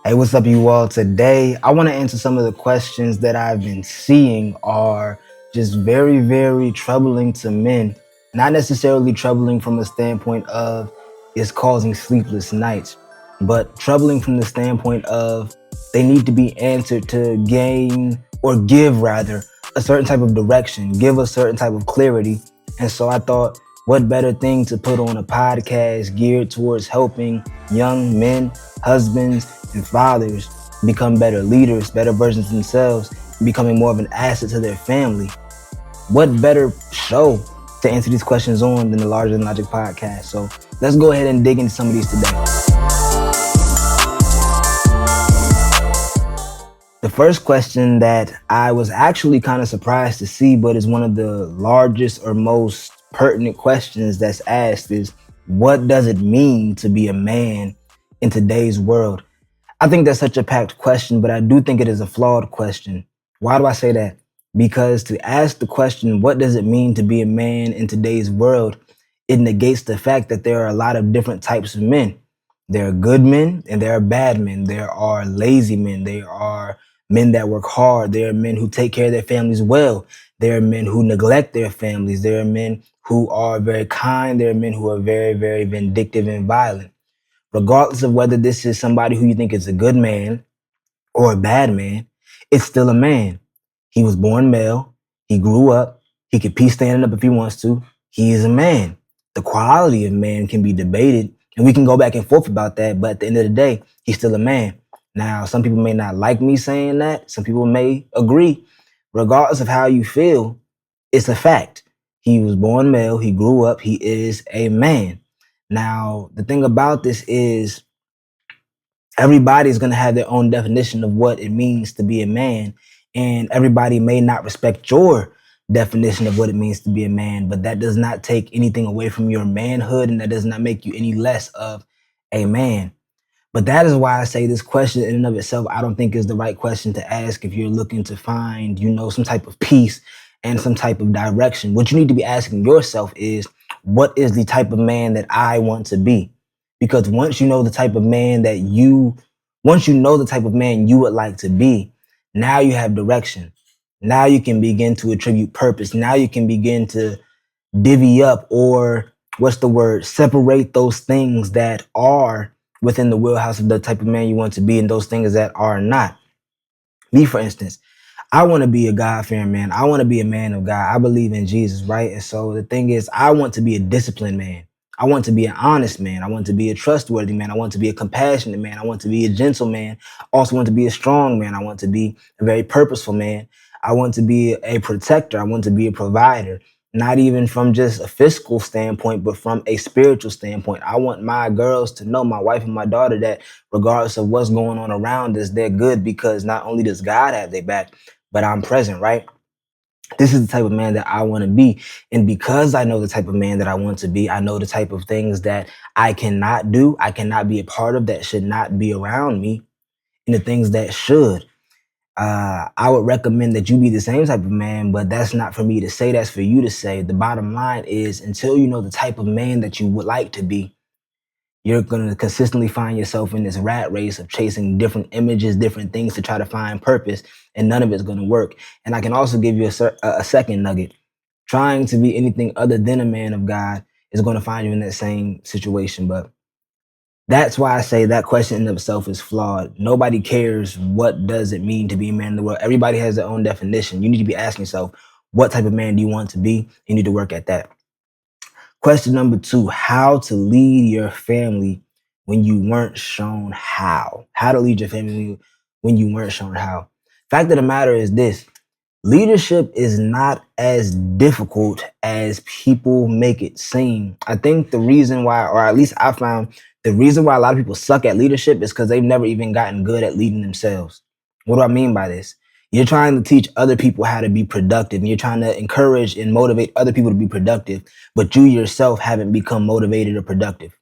Hey, what's up, you all? Today, I want to answer some of the questions that I've been seeing are just very, very troubling to men. Not necessarily troubling from a standpoint of it's causing sleepless nights, but troubling from the standpoint of they need to be answered to gain or give, rather, a certain type of direction, give a certain type of clarity. And so I thought, what better thing to put on a podcast geared towards helping young men, husbands, and fathers become better leaders, better versions of themselves, becoming more of an asset to their family. What better show to answer these questions on than the Larger Than Logic podcast? So let's go ahead and dig into some of these today. The first question that I was actually kind of surprised to see, but is one of the largest or most pertinent questions that's asked is, what does it mean to be a man in today's world? I think that's such a packed question, but I do think it is a flawed question. Why do I say that? Because to ask the question, what does it mean to be a man in today's world? It negates the fact that there are a lot of different types of men. There are good men and there are bad men. There are lazy men. There are men that work hard. There are men who take care of their families well. There are men who neglect their families. There are men who are very kind. There are men who are very, very vindictive and violent. Regardless of whether this is somebody who you think is a good man or a bad man, it's still a man. He was born male. He grew up. He could pee standing up if he wants to. He is a man. The quality of man can be debated, and we can go back and forth about that, but at the end of the day, he's still a man. Now, some people may not like me saying that. Some people may agree. Regardless of how you feel, it's a fact. He was born male. He grew up. He is a man. Now, the thing about this is everybody's going to have their own definition of what it means to be a man. And everybody may not respect your definition of what it means to be a man, but that does not take anything away from your manhood, and that does not make you any less of a man. But that is why I say this question in and of itself, I don't think is the right question to ask if you're looking to find, some type of peace and some type of direction. What you need to be asking yourself is, what is the type of man that I want to be? Because once you know the type of man you would like to be, now you have direction. Now you can begin to attribute purpose. Now you can begin to divvy up, or separate those things that are within the wheelhouse of the type of man you want to be and those things that are not. Me, for instance, I want to be a God-fearing man. I want to be a man of God. I believe in Jesus, right? And so the thing is, I want to be a disciplined man. I want to be an honest man. I want to be a trustworthy man. I want to be a compassionate man. I want to be a gentle man. I also want to be a strong man. I want to be a very purposeful man. I want to be a protector. I want to be a provider, not even from just a physical standpoint, but from a spiritual standpoint. I want my girls to know, my wife and my daughter, that regardless of what's going on around us, they're good, because not only does God have their back, but I'm present, right? This is the type of man that I want to be. And because I know the type of man that I want to be, I know the type of things that I cannot do, I cannot be a part of, that should not be around me, and the things that should. I would recommend that you be the same type of man, but that's not for me to say, that's for you to say. The bottom line is, until you know the type of man that you would like to be, you're going to consistently find yourself in this rat race of chasing different images, different things to try to find purpose, and none of it's going to work. And I can also give you a second nugget. Trying to be anything other than a man of God is going to find you in that same situation. But that's why I say that question in itself is flawed. Nobody cares what does it mean to be a man in the world. Everybody has their own definition. You need to be asking yourself, what type of man do you want to be? You need to work at that. Question number 2, how to lead your family when you weren't shown how. How to lead your family when you weren't shown how. Fact of the matter is this: leadership is not as difficult as people make it seem. I think the reason why, or at least I found, the reason why a lot of people suck at leadership is because they've never even gotten good at leading themselves. What do I mean by this? You're trying to teach other people how to be productive, and you're trying to encourage and motivate other people to be productive, but you yourself haven't become motivated or productive.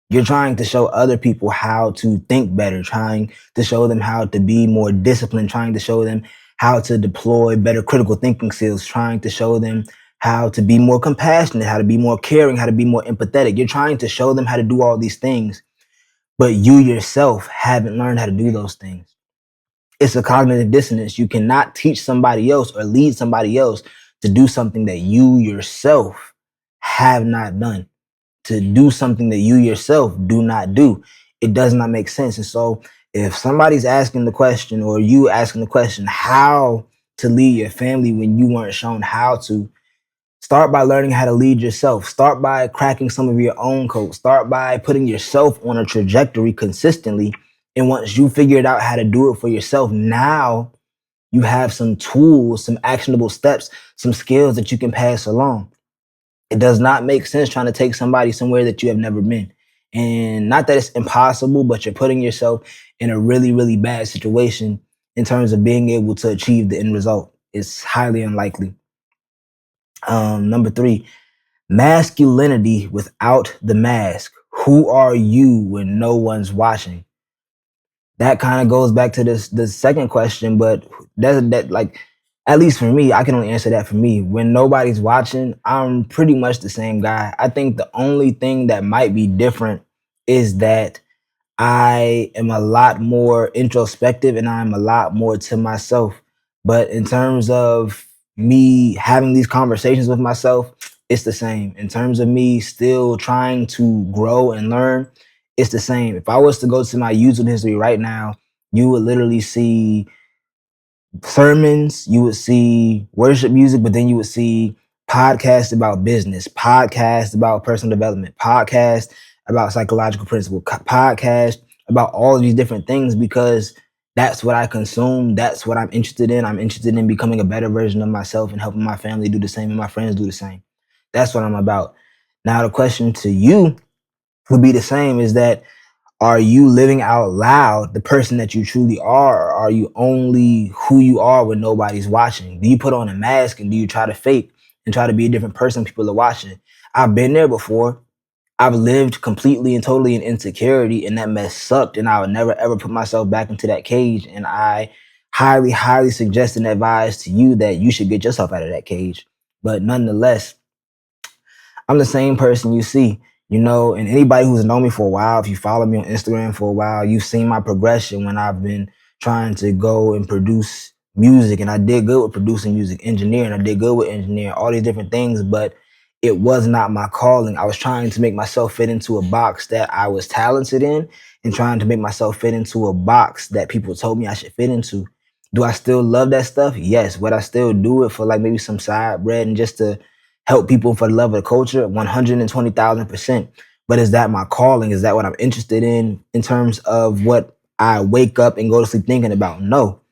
You're trying to show other people how to think better, trying to show them how to be more disciplined, trying to show them how to deploy better critical thinking skills, trying to show them how to be more compassionate, how to be more caring, how to be more empathetic. You're trying to show them how to do all these things, but you yourself haven't learned how to do those things. It's a cognitive dissonance. You cannot teach somebody else or lead somebody else to do something that you yourself have not done, to do something that you yourself do not do. It does not make sense. And so if somebody's asking the question, or you asking the question, how to lead your family when you weren't shown how to, start by learning how to lead yourself. Start by cracking some of your own code. Start by putting yourself on a trajectory consistently. And once you figured out how to do it for yourself, now you have some tools, some actionable steps, some skills that you can pass along. It does not make sense trying to take somebody somewhere that you have never been. And not that it's impossible, but you're putting yourself in a really, really bad situation in terms of being able to achieve the end result. It's highly unlikely. Number three, masculinity without the mask. Who are you when no one's watching? That kind of goes back to this the second question, but that like, at least for me, I can only answer that for me. When nobody's watching, I'm pretty much the same guy. I think the only thing that might be different is that I am a lot more introspective and I'm a lot more to myself. But in terms of me having these conversations with myself, it's the same. In terms of me still trying to grow and learn, it's the same. If I was to go to my YouTube history right now, you would literally see sermons, you would see worship music, but then you would see podcasts about business, podcasts about personal development, podcasts about psychological principle, podcasts about all of these different things, because that's what I consume. That's what I'm interested in. I'm interested in becoming a better version of myself and helping my family do the same and my friends do the same. That's what I'm about. Now, the question to you would be the same, is that, are you living out loud the person that you truly are? Or are you only who you are when nobody's watching? Do you put on a mask and do you try to fake and try to be a different person when people are watching? I've been there before. I've lived completely and totally in insecurity, and that mess sucked. And I would never ever put myself back into that cage. And I highly, highly suggest and advise to you that you should get yourself out of that cage. But nonetheless, I'm the same person you see, and anybody who's known me for a while, if you follow me on Instagram for a while, you've seen my progression when I've been trying to go and produce music. And I did good with producing music, engineering. I did good with engineering, all these different things, but it was not my calling. I was trying to make myself fit into a box that I was talented in, and trying to make myself fit into a box that people told me I should fit into. Do I still love that stuff? Yes. Would I still do it for like maybe some side bread and just to help people for the love of the culture? 120,000%. But is that my calling? Is that what I'm interested in terms of what I wake up and go to sleep thinking about? No.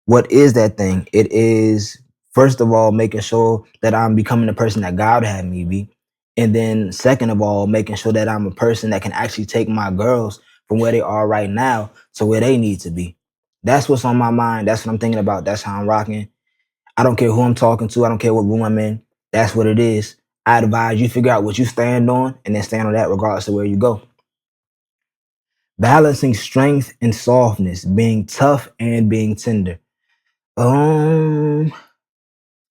What is that thing? It is, first of all, making sure that I'm becoming the person that God had me be. And then, second of all, making sure that I'm a person that can actually take my girls from where they are right now to where they need to be. That's what's on my mind. That's what I'm thinking about. That's how I'm rocking. I don't care who I'm talking to. I don't care what room I'm in. That's what it is. I advise you figure out what you stand on and then stand on that regardless of where you go. Balancing strength and softness, being tough and being tender. Um,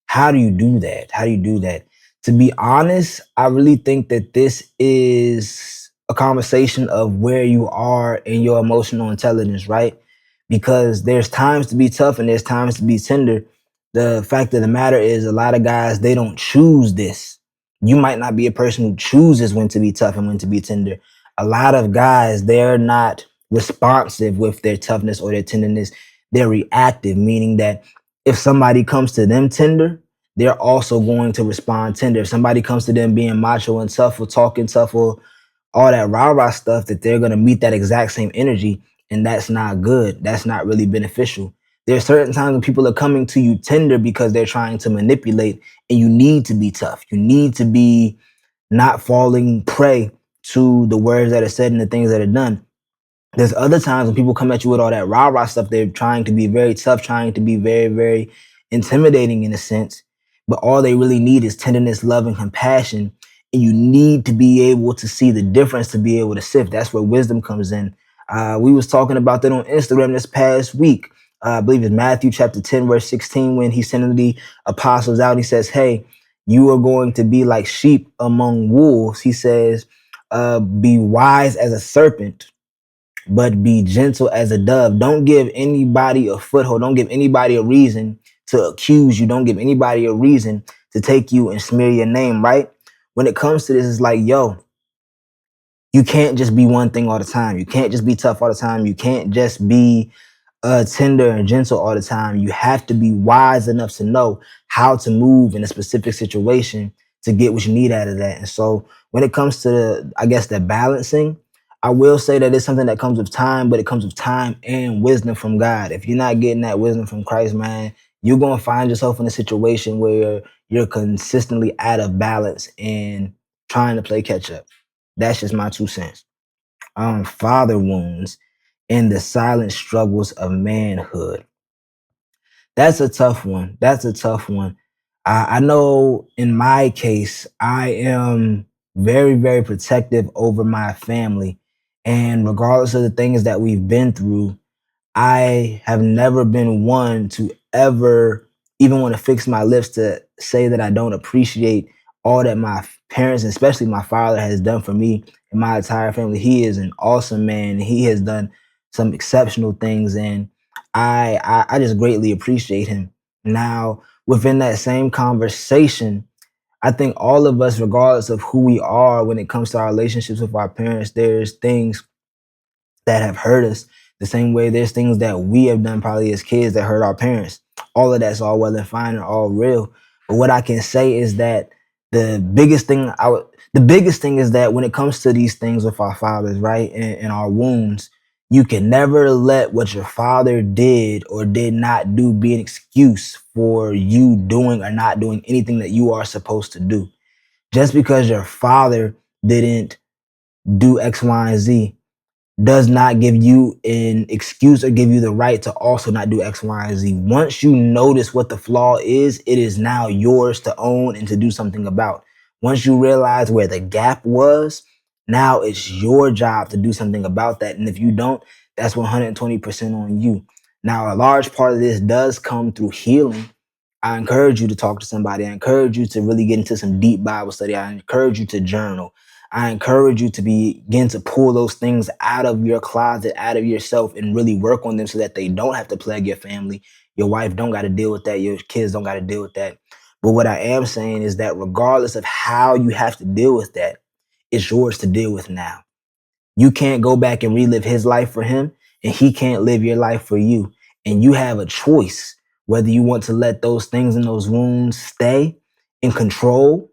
how do you do that? How do you do that? To be honest, I really think that this is a conversation of where you are in your emotional intelligence, right? Because there's times to be tough and there's times to be tender. The fact of the matter is, a lot of guys, they don't choose this. You might not be a person who chooses when to be tough and when to be tender. A lot of guys, they're not responsive with their toughness or their tenderness. They're reactive, meaning that if somebody comes to them tender, they're also going to respond tender. If somebody comes to them being macho and tough or talking tough or all that rah-rah stuff, that they're going to meet that exact same energy. And that's not good. That's not really beneficial. There are certain times when people are coming to you tender because they're trying to manipulate, and you need to be tough. You need to be not falling prey to the words that are said and the things that are done. There's other times when people come at you with all that rah rah stuff. They're trying to be very tough, trying to be very, very intimidating in a sense. But all they really need is tenderness, love, and compassion. And you need to be able to see the difference to be able to sift. That's where wisdom comes in. We was talking about that on Instagram this past week. I believe it's Matthew chapter 10, verse 16, when he's sending the apostles out. He says, hey, you are going to be like sheep among wolves. He says, be wise as a serpent but be gentle as a dove. Don't give anybody a foothold. Don't give anybody a reason to accuse you. Don't give anybody a reason to take you and smear your name, right? When it comes to this, it's like, yo, you can't just be one thing all the time. You can't just be tough all the time. You can't just be tender and gentle all the time. You have to be wise enough to know how to move in a specific situation to get what you need out of that. And so when it comes to I guess the balancing, I will say that it's something that comes with time, but it comes with time and wisdom from God. If you're not getting that wisdom from Christ, man, you're going to find yourself in a situation where you're consistently out of balance and trying to play catch up. That's just my 2 cents. Father wounds and the silent struggles of manhood. That's a tough one. That's a tough one. I know in my case, I am very, very protective over my family. And regardless of the things that we've been through, I have never been one to ever even want to fix my lips to say that I don't appreciate all that my parents, especially my father, has done for me and my entire family. He is an awesome man. He has done some exceptional things, and I just greatly appreciate him. Now, within that same conversation, I think all of us, regardless of who we are, when it comes to our relationships with our parents, there's things that have hurt us the same way there's things that we have done probably as kids that hurt our parents. All of that's all well and fine and all real. But what I can say is that the biggest thing is that when it comes to these things with our fathers, right, and our wounds, you can never let what your father did or did not do be an excuse for you doing or not doing anything that you are supposed to do. Just because your father didn't do X, Y, and Z does not give you an excuse or give you the right to also not do X, Y, and Z. Once you notice what the flaw is, it is now yours to own and to do something about. Once you realize where the gap was, now it's your job to do something about that. And if you don't, that's 120% on you. Now, a large part of this does come through healing. I encourage you to talk to somebody. I encourage you to really get into some deep Bible study. I encourage you to journal. I encourage you to begin to pull those things out of your closet, out of yourself, and really work on them so that they don't have to plague your family. Your wife don't got to deal with that. Your kids don't got to deal with that. But what I am saying is that regardless of how you have to deal with that, it's yours to deal with now. You can't go back and relive his life for him, and he can't live your life for you. And you have a choice whether you want to let those things and those wounds stay in control,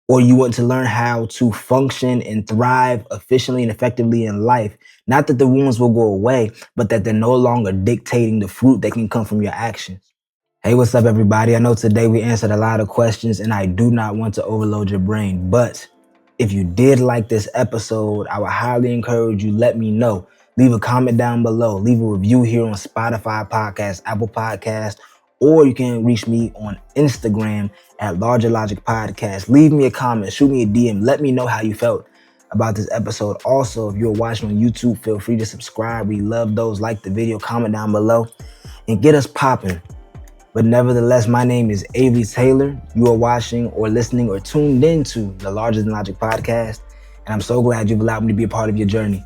or you want to learn how to function and thrive efficiently and effectively in life. Not that the wounds will go away, but that they're no longer dictating the fruit that can come from your actions. Hey, what's up, everybody? I know today we answered a lot of questions, and I do not want to overload your brain. But if you did like this episode, I would highly encourage you, let me know. Leave a comment down below. Leave a review here on Spotify Podcast, Apple Podcast, or you can reach me on Instagram at Larger Logic Podcast. Leave me a comment, shoot me a DM. Let me know how you felt about this episode. Also, if you're watching on YouTube, feel free to subscribe. We love those. Like the video, comment down below, and get us popping. But nevertheless, my name is Avery Taylor. You are watching or listening or tuned into the Larger Than Logic podcast. And I'm so glad you've allowed me to be a part of your journey.